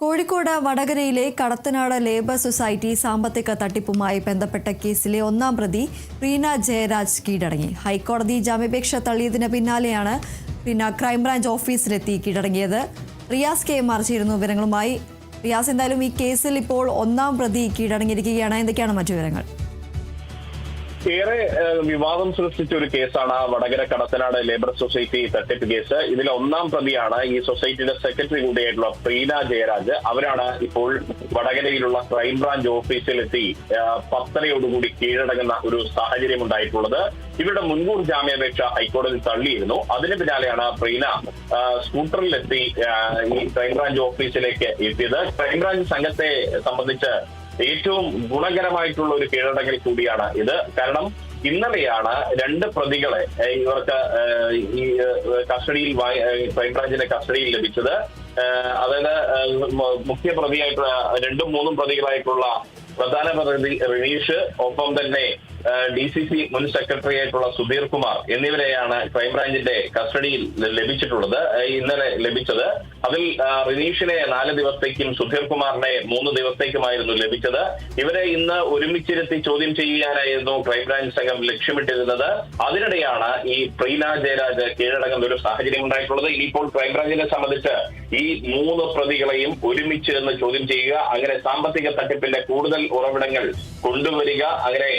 കോഴിക്കോട് വടകരയിലെ Kadathanad labour society സാമ്പത്തിക തട്ടിപ്പുമായി ബന്ധപ്പെട്ട കേസിലെ ഒന്നാം പ്രതി റീന ജയരാജ് കീഴടങ്ങി. ഹൈക്കോടതി ജാമ്യാപേക്ഷ തള്ളിയതിന് പിന്നാലെയാണ് ക്രൈംബ്രാഞ്ച് ഓഫീസിലെത്തി കീഴടങ്ങിയത്. റിയാസ് കെ എം ചേരുന്നു വിവരങ്ങളുമായി. റിയാസ്, എന്തായാലും ഈ കേസിൽ ഇപ്പോൾ ഒന്നാം പ്രതി കീഴടങ്ങിയിരിക്കുകയാണ്. എന്തൊക്കെയാണ് മറ്റു വിവരങ്ങൾ? ഏറെ വിവാദം സൃഷ്ടിച്ച ഒരു കേസാണ് വടകര കടത്തനാട് ലേബർ സൊസൈറ്റി തട്ടിപ്പ് കേസ്. ഇതിലെ ഒന്നാം പ്രതിയാണ് ഈ സൊസൈറ്റിയുടെ സെക്രട്ടറി കൂടിയായിട്ടുള്ള റീന ജയരാജ്. അവരാണ് ഇപ്പോൾ വടകരയിലുള്ള ക്രൈംബ്രാഞ്ച് ഓഫീസിലെത്തി 10:30 കീഴടങ്ങുന്ന ഒരു സാഹചര്യം ഉണ്ടായിട്ടുള്ളത്. ഇവരുടെ മുൻകൂർ ജാമ്യാപേക്ഷ ഹൈക്കോടതി തള്ളിയിരുന്നു. അതിന് പിന്നാലെയാണ് റീന സ്കൂട്ടറിലെത്തി ഈ ക്രൈംബ്രാഞ്ച് ഓഫീസിലേക്ക് എത്തിയത്. ക്രൈംബ്രാഞ്ച് സംഘത്തെ സംബന്ധിച്ച് ഏറ്റവും ഗുണകരമായിട്ടുള്ള ഒരു കീഴടങ്ങൽ കൂടിയാണ് ഇത്. കാരണം ഇന്നലെയാണ് രണ്ട് പ്രതികളെ ഇവർക്ക് ഈ കസ്റ്റഡിയിൽ ക്രൈംബ്രാഞ്ചിന്റെ കസ്റ്റഡിയിൽ ലഭിച്ചത്. അതായത് മുഖ്യ പ്രതിയായിട്ടുള്ള 2-3 പ്രതികളായിട്ടുള്ള പ്രധാന പ്രതി റിനീഷ്, ഒപ്പം തന്നെ DCC മുൻ സെക്രട്ടറി ആയിട്ടുള്ള സുധീർ കുമാർ എന്നിവരെയാണ് ക്രൈംബ്രാഞ്ചിന്റെ കസ്റ്റഡിയിൽ ലഭിച്ചിട്ടുള്ളത്. ഇന്നലെ ലഭിച്ചത്. അതിൽ റിനീഷിനെ 4 ദിവസത്തേക്കും സുധീർ കുമാറിനെ 3 ദിവസത്തേക്കുമായിരുന്നു ലഭിച്ചത്. ഇവരെ ഇന്ന് ഒരുമിച്ചിരുത്തി ചോദ്യം ചെയ്യാനായിരുന്നു ക്രൈംബ്രാഞ്ച് സംഘം ലക്ഷ്യമിട്ടിരുന്നത്. അതിനിടെയാണ് ഈ റീന ജയരാജ് കീഴടങ്ങുന്ന ഒരു സാഹചര്യം ഉണ്ടായിട്ടുള്ളത്. ഇനിയിപ്പോൾ ക്രൈംബ്രാഞ്ചിനെ സംബന്ധിച്ച് ഈ 3 പ്രതികളെയും ഒരുമിച്ചിരുന്ന് ചോദ്യം ചെയ്യുക, അങ്ങനെ സാമ്പത്തിക തട്ടിപ്പിന്റെ കൂടുതൽ ഉറവിടങ്ങൾ കൊണ്ടുവരിക, അങ്ങനെ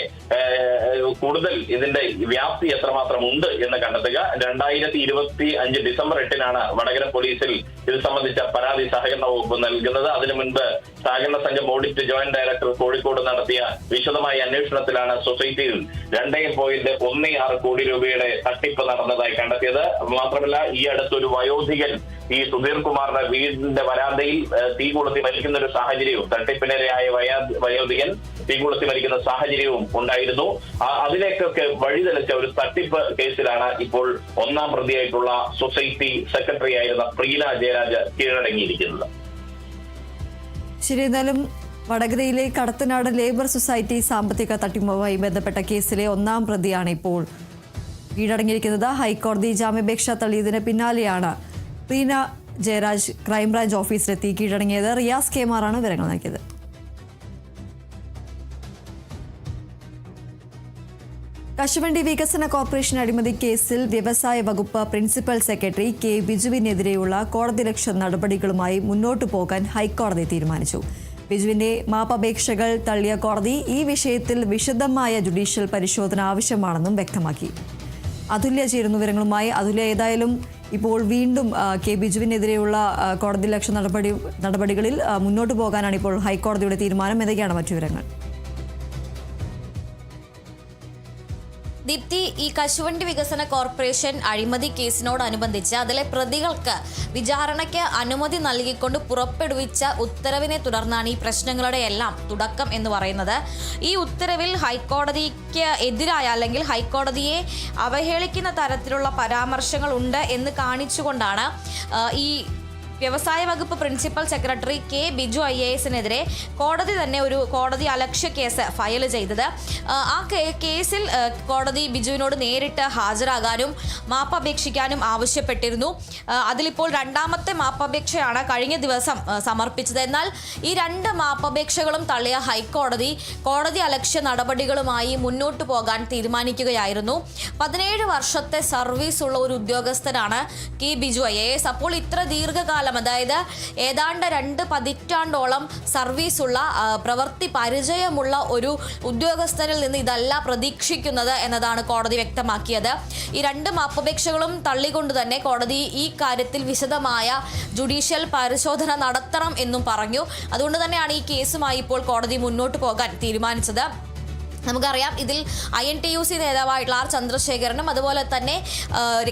കൂടുതൽ ഇതിന്റെ വ്യാപ്തി എത്രമാത്രം ഉണ്ട് എന്ന് കണ്ടെത്തുക. 2025 ഡിസംബർ 8-നാണ് വടകര പോലീസിൽ ഇത് സംബന്ധിച്ച പരാതി സഹകരണ വകുപ്പ് നൽകുന്നത്. അതിനു മുൻപ് സഹകരണ സംഘം ഓഡിറ്റ് ജോയിന്റ് ഡയറക്ടർ കോഴിക്കോട് നടത്തിയ വിശദമായ അന്വേഷണത്തിലാണ് സൊസൈറ്റിയിൽ 2.16 കോടി രൂപയുടെ തട്ടിപ്പ് നടന്നതായി കണ്ടെത്തിയത്. മാത്രമല്ല, ഈ അടുത്തൊരു വയോധികൻ ഈ സുധീർ കുമാറിന്റെ വീടിന്റെ വരാന്തയിൽ തീ കൊളുത്തി മരിക്കുന്ന ഒരു സാഹചര്യവും, തട്ടിപ്പിനിരയായ വയോധികൻ തീ കൊളുത്തി മരിക്കുന്ന സാഹചര്യവും ഉണ്ടായിരുന്നു. അതിലേക്കൊക്കെ വഴിതെളിച്ച ഒരു തട്ടിപ്പ് കേസിലാണ് ഇപ്പോൾ ഒന്നാം പ്രതിയായിട്ടുള്ള സൊസൈറ്റി സെക്രട്ടറി ആയിരുന്ന റീന ജയരാജ് കീഴടങ്ങിയിരിക്കുന്നത്. ശരി, എന്നാലും വടകരയിലെ കടത്തനാട് ലേബർ സൊസൈറ്റി സാമ്പത്തിക തട്ടിപ്പുമായി ബന്ധപ്പെട്ട കേസിലെ ഒന്നാം പ്രതിയാണ് ഇപ്പോൾ കീഴടങ്ങിയിരിക്കുന്നത്. ഹൈക്കോടതി ജാമ്യാപേക്ഷ തള്ളിയതിന് പിന്നാലെയാണ് റീന ജയരാജ് ക്രൈംബ്രാഞ്ച് ഓഫീസിലെത്തി കീഴടങ്ങിയത്. റിയാസ് കെ ആണ് വിവരങ്ങൾ നൽകിയത്. കശുവണ്ടി വികസന കോർപ്പറേഷൻ അഴിമതി കേസിൽ വ്യവസായ വകുപ്പ് പ്രിൻസിപ്പൽ സെക്രട്ടറി കെ ബിജുവിനെതിരെയുള്ള കോടതിയലക്ഷ്യ നടപടികളുമായി മുന്നോട്ടു പോകാൻ ഹൈക്കോടതി തീരുമാനിച്ചു. ബിജുവിന്റെ മാപ്പപേക്ഷകൾ തള്ളിയ കോടതി ഈ വിഷയത്തിൽ വിശദമായ ജുഡീഷ്യൽ പരിശോധന ആവശ്യമാണെന്നും വ്യക്തമാക്കി. അതുല്യ ചേരുന്നു വിവരങ്ങളുമായി. അതുല്യ, ഏതായാലും ഇപ്പോൾ വീണ്ടും കെ ബിജുവിനെതിരെയുള്ള കോടതിയലക്ഷ്യ നടപടികളിൽ മുന്നോട്ടു പോകാനാണ് ഇപ്പോൾ ഹൈക്കോടതിയുടെ തീരുമാനം. എന്തൊക്കെയാണ് മറ്റു വിവരങ്ങൾ? ദീപ്തി, ഈ കശുവണ്ടി വികസന കോർപ്പറേഷൻ അഴിമതി കേസിനോടനുബന്ധിച്ച് അതിലെ പ്രതികൾക്ക് വിചാരണയ്ക്ക് അനുമതി നൽകിക്കൊണ്ട് പുറപ്പെടുവിച്ച ഉത്തരവിനെ തുടർന്നാണ് ഈ പ്രശ്നങ്ങളുടെ എല്ലാം തുടക്കം എന്ന് പറയുന്നത്. ഈ ഉത്തരവിൽ ഹൈക്കോടതിക്ക് എതിരായ അല്ലെങ്കിൽ ഹൈക്കോടതിയെ അവഹേളിക്കുന്ന തരത്തിലുള്ള പരാമർശങ്ങൾ ഉണ്ട് എന്ന് കാണിച്ചുകൊണ്ടാണ് ഈ വ്യവസായ വകുപ്പ് പ്രിൻസിപ്പൽ സെക്രട്ടറി കെ ബിജു IAS-നെതിരെ കോടതി തന്നെ ഒരു കോടതി അലക്ഷ്യ കേസ് ഫയൽ ചെയ്തത്. ആ കേസിൽ കോടതി ബിജുവിനോട് നേരിട്ട് ഹാജരാകാനും മാപ്പപേക്ഷിക്കാനും ആവശ്യപ്പെട്ടിരുന്നു. അതിലിപ്പോൾ രണ്ടാമത്തെ മാപ്പപേക്ഷയാണ് കഴിഞ്ഞ ദിവസം സമർപ്പിച്ചത്. എന്നാൽ ഈ 2 മാപ്പപേക്ഷകളും തള്ളിയ ഹൈക്കോടതി കോടതി അലക്ഷ്യ നടപടികളുമായി മുന്നോട്ടു പോകാൻ തീരുമാനിക്കുകയായിരുന്നു. 17 വർഷത്തെ സർവീസ് ഉള്ള ഒരു ഉദ്യോഗസ്ഥനാണ് കെ ബിജു IAS. അപ്പോൾ ഇത്ര ദീർഘകാലം, അതായത് ഏതാണ്ട് 2 പതിറ്റാണ്ടോളം സർവീസുള്ള പ്രവൃത്തി പരിചയമുള്ള ഒരു ഉദ്യോഗസ്ഥനിൽ നിന്ന് ഇതല്ല പ്രതീക്ഷിക്കുന്നത് എന്നതാണ് കോടതി വ്യക്തമാക്കിയത്. ഈ 2 മാപ്പപേക്ഷകളും തള്ളിക്കൊണ്ട് തന്നെ കോടതി ഈ കാര്യത്തിൽ വിശദമായ ജുഡീഷ്യൽ പരിശോധന നടത്തണം എന്നും പറഞ്ഞു. അതുകൊണ്ട് തന്നെയാണ് ഈ കേസുമായി ഇപ്പോൾ കോടതി മുന്നോട്ട് പോകാൻ തീരുമാനിച്ചത്. നമുക്കറിയാം, ഇതിൽ INTUC നേതാവായിട്ടുള്ള R ചന്ദ്രശേഖരനും അതുപോലെ തന്നെ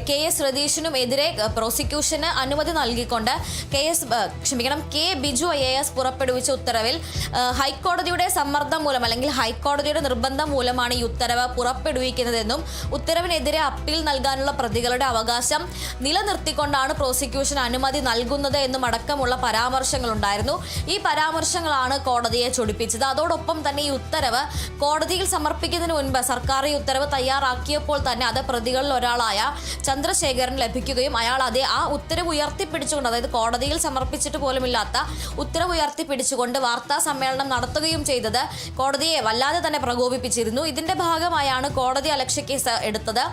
KS രതീഷിനും എതിരെ പ്രോസിക്യൂഷന് അനുമതി നൽകിക്കൊണ്ട് കെ ബിജു IAS പുറപ്പെടുവിച്ച ഉത്തരവിൽ ഹൈക്കോടതിയുടെ സമ്മർദ്ദം മൂലം അല്ലെങ്കിൽ ഹൈക്കോടതിയുടെ നിർബന്ധം മൂലമാണ് ഈ ഉത്തരവ് പുറപ്പെടുവിക്കുന്നതെന്നും ഉത്തരവിനെതിരെ അപ്പീൽ നൽകാനുള്ള പ്രതികളുടെ അവകാശം നിലനിർത്തിക്കൊണ്ടാണ് പ്രോസിക്യൂഷൻ അനുമതി നൽകുന്നത് എന്നും അടക്കമുള്ള പരാമർശങ്ങൾ ഉണ്ടായിരുന്നു. ഈ പരാമർശങ്ങളാണ് കോടതിയെ ചൊടിപ്പിച്ചത്. അതോടൊപ്പം തന്നെ ഈ ഉത്തരവ് കോടതി കോടതിയിൽ സമർപ്പിക്കുന്നതിന് മുൻപ് സർക്കാർ ഈ ഉത്തരവ് തയ്യാറാക്കിയപ്പോൾ തന്നെ അത് പ്രതികളിൽ ഒരാളായ ചന്ദ്രശേഖരന് ലഭിക്കുകയും അയാൾ ആ ഉത്തരവ് ഉയർത്തിപ്പിടിച്ചുകൊണ്ട്, അതായത് കോടതിയിൽ സമർപ്പിച്ചിട്ട് പോലുമില്ലാത്ത ഉത്തരവ് ഉയർത്തിപ്പിടിച്ചുകൊണ്ട് വാർത്താ സമ്മേളനം നടത്തുകയും ചെയ്തത് കോടതിയെ വല്ലാതെ തന്നെ പ്രകോപിപ്പിച്ചിരുന്നു. ഇതിന്റെ ഭാഗമായാണ് കോടതി അലക്ഷ്യ കേസ് എടുത്തത്.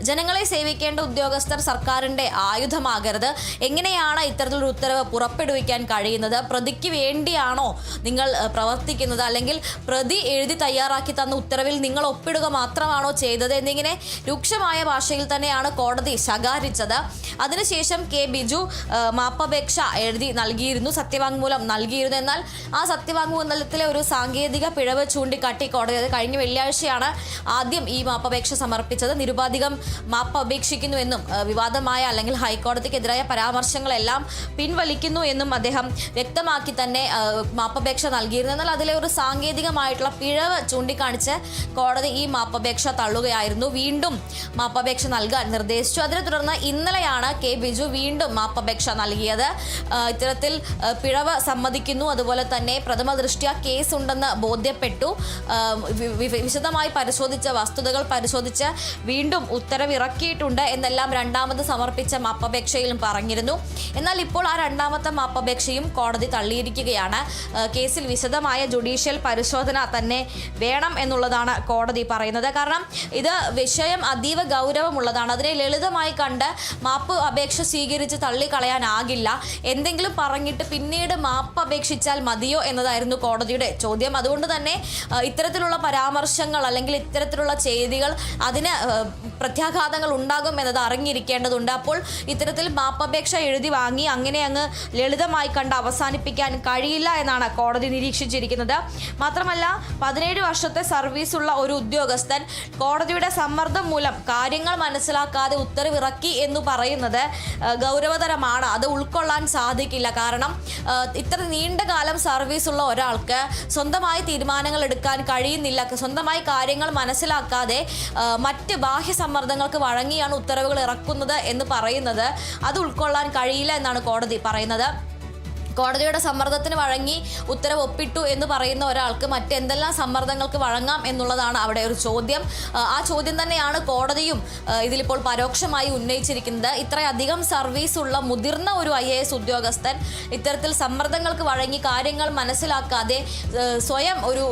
ജനങ്ങളെ സേവിക്കേണ്ട ഉദ്യോഗസ്ഥർ സർക്കാരിന്റെ ആയുധമാകരുത്. എങ്ങനെയാണ് ഇത്തരത്തിലൊരു ഉത്തരവ് പുറപ്പെടുവിക്കാൻ കഴിയുന്നത്? പ്രതിക്ക് വേണ്ടിയാണോ നിങ്ങൾ പ്രവർത്തിക്കുന്നത്? അല്ലെങ്കിൽ പ്രതി എഴുതി തയ്യാറാക്കി തന്ന ഉത്തരവിൽ നിങ്ങൾ ഒപ്പിടുക മാത്രമാണോ ചെയ്തത് എന്നിങ്ങനെ രൂക്ഷമായ ഭാഷയിൽ തന്നെയാണ് കോടതി ശകാരിച്ചത്. അതിനുശേഷം കെ ബിജു മാപ്പപേക്ഷ എഴുതി നൽകിയിരുന്നു, സത്യവാങ്മൂലം നൽകിയിരുന്നു. എന്നാൽ ആ സത്യവാങ്മൂലത്തിലെ ഒരു സാങ്കേതിക പിഴവ് ചൂണ്ടിക്കാട്ടി കോടതി അത് കഴിഞ്ഞ വെള്ളിയാഴ്ചയാണ് ആദ്യം ഈ മാപ്പപേക്ഷ സമർപ്പിച്ചത്. നിരുപാധികം മാപ്പ് അപേക്ഷിക്കുന്നുവെന്നും വിവാദമായ അല്ലെങ്കിൽ ഹൈക്കോടതിക്കെതിരായ പരാമർശങ്ങളെല്ലാം പിൻവലിക്കുന്നു എന്നും അദ്ദേഹം വ്യക്തമാക്കി തന്നെ മാപ്പപേക്ഷ നൽകിയിരുന്നു. എന്നാൽ അതിലെ ഒരു സാങ്കേതികമായിട്ടുള്ള പിഴവ് ചൂണ്ടിക്കാണിച്ച് കോടതി ഈ മാപ്പപേക്ഷ തള്ളുകയായിരുന്നു. വീണ്ടും മാപ്പപേക്ഷ നൽകാൻ നിർദ്ദേശിച്ചു. അതിനെ തുടർന്ന് ഇന്നലെയാണ് കെ ബിജു വീണ്ടും മാപ്പപേക്ഷ നൽകിയത്. ഇത്തരത്തിൽ പിഴവ് സമ്മതിക്കുന്നു, അതുപോലെ തന്നെ പ്രഥമ ദൃഷ്ട്യാ കേസ് ഉണ്ടെന്ന് ബോധ്യപ്പെട്ടു, വിശദമായി പരിശോധിച്ച വസ്തുതകൾ പരിശോധിച്ച് വീണ്ടും ഉത്തരവിറക്കിയിട്ടുണ്ട് എന്നെല്ലാം രണ്ടാമത് സമർപ്പിച്ച മാപ്പപേക്ഷയിലും പറഞ്ഞിരുന്നു. എന്നാൽ ഇപ്പോൾ ആ രണ്ടാമത്തെ മാപ്പപേക്ഷയും കോടതി തള്ളിയിരിക്കുകയാണ്. കേസിൽ വിശദമായ ജുഡീഷ്യൽ പരിശോധന തന്നെ വേണം എന്നുള്ളതാണ് കോടതി പറയുന്നത്. കാരണം ഇത് വിഷയം അതീവ ഗൗരവമുള്ളതാണ്. അതിനെ ലളിതമായി കണ്ട് മാപ്പ് അപേക്ഷ സ്വീകരിച്ച് തള്ളിക്കളയാനാകില്ല. എന്തെങ്കിലും പറഞ്ഞിട്ട് പിന്നീട് മാപ്പ് അപേക്ഷിച്ചാൽ മതിയോ എന്നതായിരുന്നു കോടതിയുടെ ചോദ്യം. അതുകൊണ്ട് തന്നെ ഇത്തരത്തിലുള്ള പരാമർശങ്ങൾ അല്ലെങ്കിൽ ഇത്തരത്തിലുള്ള ചെയ്തികൾ അതിന് പ്രത്യാഘാതങ്ങൾ ഉണ്ടാകും എന്നത് അറിഞ്ഞിരിക്കേണ്ടതുണ്ട്. അപ്പോൾ ഇത്തരത്തിൽ മാപ്പപേക്ഷ എഴുതി വാങ്ങി അങ്ങനെ അങ്ങ് ലളിതമായി കണ്ട് അവസാനിപ്പിക്കാൻ കഴിയില്ല എന്നാണ് കോടതി നിരീക്ഷിച്ചിരിക്കുന്നത്. മാത്രമല്ല 17 വർഷത്തെ സർവീസുള്ള ഒരു ഉദ്യോഗസ്ഥൻ കോടതിയുടെ സമ്മർദ്ദം മൂലം കാര്യങ്ങൾ മനസ്സിലാക്കാതെ ഉത്തരവിറക്കി എന്ന് പറയുന്നത് ഗൗരവതരമാണ്. അത് ഉൾക്കൊള്ളാൻ സാധിക്കില്ല. കാരണം ഇത്ര നീണ്ട കാലം സർവീസുള്ള ഒരാൾക്ക് സ്വന്തമായി തീരുമാനങ്ങൾ എടുക്കാൻ കഴിയുന്നില്ല. സ്വന്തമായി കാര്യങ്ങൾ മനസ്സിലാക്കാതെ മറ്റ് ബാഹ്യ സമ്മർദ്ദങ്ങൾക്ക് വഴങ്ങിയാണ് ഉത്തരവുകൾ ഇറക്കുന്നത് എന്ന് പറയുന്നത് അത് ഉൾക്കൊള്ളാൻ കഴിയില്ല എന്നാണ് കോടതി പറയുന്നത്. കോടതിയുടെ സമ്മർദ്ദത്തിന് വഴങ്ങി ഉത്തരവ് ഒപ്പിട്ടു എന്ന് പറയുന്ന ഒരാൾക്ക് മറ്റെന്തെല്ലാം സമ്മർദ്ദങ്ങൾക്ക് വഴങ്ങാം എന്നുള്ളതാണ് അവിടെ ഒരു ചോദ്യം. ആ ചോദ്യം തന്നെയാണ് കോടതിയും ഇതിലിപ്പോൾ പരോക്ഷമായി ഉന്നയിച്ചിരിക്കുന്നത്. ഇത്രയധികം സർവീസുള്ള മുതിർന്ന ഒരു IAS ഉദ്യോഗസ്ഥൻ ഇത്തരത്തിൽ സമ്മർദ്ദങ്ങൾക്ക് വഴങ്ങി കാര്യങ്ങൾ മനസ്സിലാക്കാതെ സ്വയം ഒരു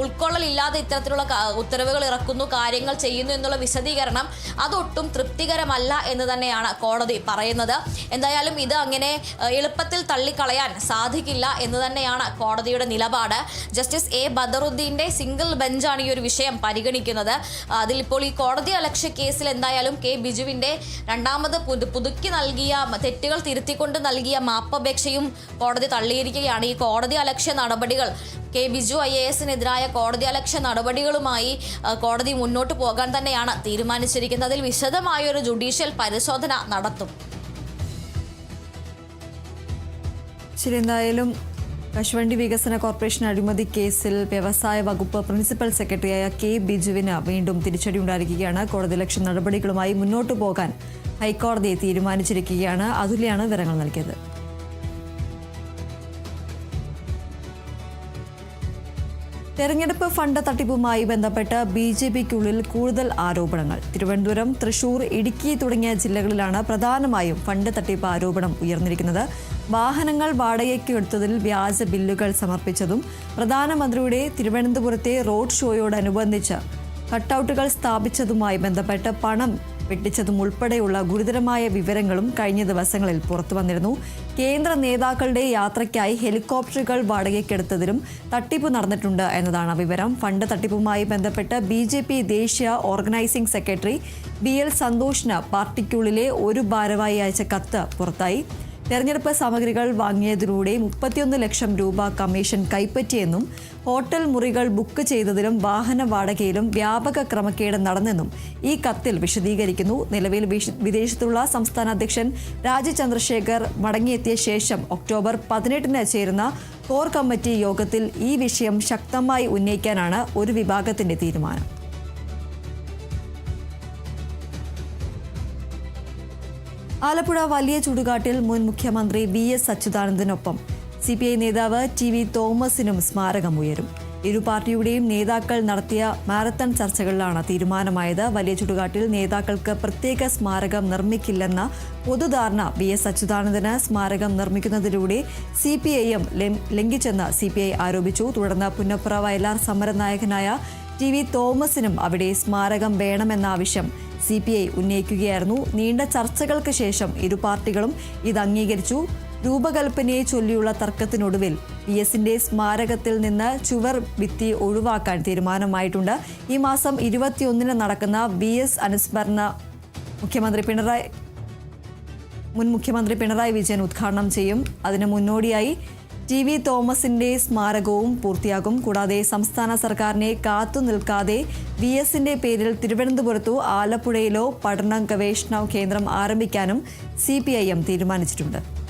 ഉൾക്കൊള്ളലില്ലാതെ ഇത്തരത്തിലുള്ള ഉത്തരവുകൾ ഇറക്കുന്നു, കാര്യങ്ങൾ ചെയ്യുന്നു എന്നുള്ള വിശദീകരണം അതൊട്ടും തൃപ്തികരമല്ല എന്ന് തന്നെയാണ് കോടതി പറയുന്നത്. എന്തായാലും ഇത് അങ്ങനെ എളുപ്പത്തിൽ തള്ളിക്കളയാൻ സാധിക്കില്ല എന്ന് തന്നെയാണ് കോടതിയുടെ നിലപാട്. ജസ്റ്റിസ് A ബദറുദ്ദീൻ്റെ സിംഗിൾ ബെഞ്ചാണ് ഈ ഒരു വിഷയം പരിഗണിക്കുന്നത്. അതിലിപ്പോൾ ഈ കോടതി അലക്ഷ്യ കേസിൽ എന്തായാലും കെ ബിജുവിൻ്റെ രണ്ടാമത് പുതുക്കി നൽകിയ തെറ്റുകൾ തിരുത്തിക്കൊണ്ട് നൽകിയ മാപ്പപേക്ഷയും കോടതി തള്ളിയിരിക്കുകയാണ്. ഈ കോടതി അലക്ഷ്യ നടപടികൾ കെ ബിജു IASനെതിരായ കോടതി അലക്ഷ്യ നടപടികളുമായി കോടതി മുന്നോട്ട് പോകാൻ തന്നെയാണ് തീരുമാനിച്ചിരിക്കുന്നത്. അതിൽ വിശദമായൊരു ജുഡീഷ്യൽ പരിശോധന നടത്തും. ശരി, എന്തായാലും കശുവണ്ടി വികസന കോർപ്പറേഷൻ അഴിമതി കേസിൽ വ്യവസായ വകുപ്പ് പ്രിൻസിപ്പൽ സെക്രട്ടറിയായ കെ ബിജുവിന് വീണ്ടും തിരിച്ചടി ഉണ്ടായിരിക്കുകയാണ്. കോടതി ലക്ഷ്യ നടപടികളുമായി മുന്നോട്ടു പോകാൻ ഹൈക്കോടതി തീരുമാനിച്ചിരിക്കുകയാണ്. അതുല്യാണ് വിവരങ്ങൾ നൽകിയത്. തെരഞ്ഞെടുപ്പ് ഫണ്ട് തട്ടിപ്പുമായി ബന്ധപ്പെട്ട് BJPക്കുള്ളിൽ കൂടുതൽ ആരോപണങ്ങൾ. തിരുവനന്തപുരം, തൃശൂർ, ഇടുക്കി തുടങ്ങിയ ജില്ലകളിലാണ് പ്രധാനമായും ഫണ്ട് തട്ടിപ്പ് ആരോപണം ഉയർന്നിരിക്കുന്നത്. വാഹനങ്ങൾ വാടകയ്ക്ക് എടുത്തതിൽ വ്യാജ ബില്ലുകൾ സമർപ്പിച്ചതും പ്രധാനമന്ത്രിയുടെ തിരുവനന്തപുരത്തെ റോഡ് ഷോയോടനുബന്ധിച്ച് കട്ടൌട്ടുകൾ സ്ഥാപിച്ചതുമായി ബന്ധപ്പെട്ട് പണം വെട്ടിച്ചതും ഉൾപ്പെടെയുള്ള ഗുരുതരമായ വിവരങ്ങളും കഴിഞ്ഞ ദിവസങ്ങളിൽ പുറത്തു വന്നിരുന്നു. കേന്ദ്ര നേതാക്കളുടെ യാത്രയ്ക്കായി ഹെലികോപ്റ്ററുകൾ വാടകയ്ക്കെടുത്തതിലും തട്ടിപ്പ് നടന്നിട്ടുണ്ട് എന്നതാണ് വിവരം. ഫണ്ട് തട്ടിപ്പുമായി ബന്ധപ്പെട്ട് BJP ദേശീയ ഓർഗനൈസിംഗ് സെക്രട്ടറി BL സന്തോഷിന് പാർട്ടിക്കുള്ളിലെ ഒരു ഭാരവാഹി അയച്ച കത്ത് പുറത്തായി. തെരഞ്ഞെടുപ്പ് സാമഗ്രികൾ വാങ്ങിയതിലൂടെ 31 ലക്ഷം രൂപ കമ്മീഷൻ കൈപ്പറ്റിയെന്നും ഹോട്ടൽ മുറികൾ ബുക്ക് ചെയ്തതിലും വാഹന വാടകയിലും വ്യാപക ക്രമക്കേട് നടന്നെന്നും ഈ കത്തിൽ വിശദീകരിക്കുന്നു. നിലവിൽ വിദേശത്തുള്ള സംസ്ഥാന അധ്യക്ഷൻ രാജീവ് ചന്ദ്രശേഖർ മടങ്ങിയെത്തിയ ശേഷം ഒക്ടോബർ 18-ന് ചേരുന്ന കോർ കമ്മിറ്റി യോഗത്തിൽ ഈ വിഷയം ശക്തമായി ഉന്നയിക്കാനാണ് ഒരു വിഭാഗത്തിന്റെ തീരുമാനം. ആലപ്പുഴ വലിയ ചുടുകാട്ടിൽ മുൻ മുഖ്യമന്ത്രി VS അച്യുതാനന്ദനൊപ്പം CPI നേതാവ് TV തോമസിനും സ്മാരകം ഉയരും. ഇരു പാർട്ടിയുടെയും നേതാക്കൾ നടത്തിയ മാരത്തൺ ചർച്ചകളിലാണ് തീരുമാനമായത്. വലിയ ചുടുകാട്ടിൽ നേതാക്കൾക്ക് പ്രത്യേക സ്മാരകം നിർമ്മിക്കില്ലെന്ന പൊതുധാരണ VS അച്യുതാനന്ദന് സ്മാരകം നിർമ്മിക്കുന്നതിലൂടെ CPIM ലംഘിച്ചെന്ന് CPI ആരോപിച്ചു. തുടർന്ന് പുന്നപ്ര വയലാർ സമരനായകനായ TV തോമസിനും അവിടെ സ്മാരകം വേണമെന്ന ആവശ്യം CPI ഉന്നയിക്കുകയായിരുന്നു. നീണ്ട ചർച്ചകൾക്ക് ശേഷം ഇരു പാർട്ടികളും ഇത് അംഗീകരിച്ചു. രൂപകൽപ്പനയെ ചൊല്ലിയുള്ള തർക്കത്തിനൊടുവിൽ VSന്റെ സ്മാരകത്തിൽ നിന്ന് ചുവർ ഭിത്തി ഒഴിവാക്കാൻ തീരുമാനമായിട്ടുണ്ട്. ഈ മാസം 21 നടക്കുന്ന VS അനുസ്മരണ മുൻ മുഖ്യമന്ത്രി പിണറായി വിജയൻ ഉദ്ഘാടനം ചെയ്യും. അതിന് മുന്നോടിയായി TV തോമസിന്റെ സ്മാരകവും പൂർത്തിയാകും. കൂടാതെ സംസ്ഥാന സർക്കാരിനെ കാത്തു നിൽക്കാതെ VSന്റെ പേരിൽ തിരുവനന്തപുരത്തോ ആലപ്പുഴയിലോ പഠന ഗവേഷണ കേന്ദ്രം ആരംഭിക്കാനും CPIM തീരുമാനിച്ചിട്ടുണ്ട്.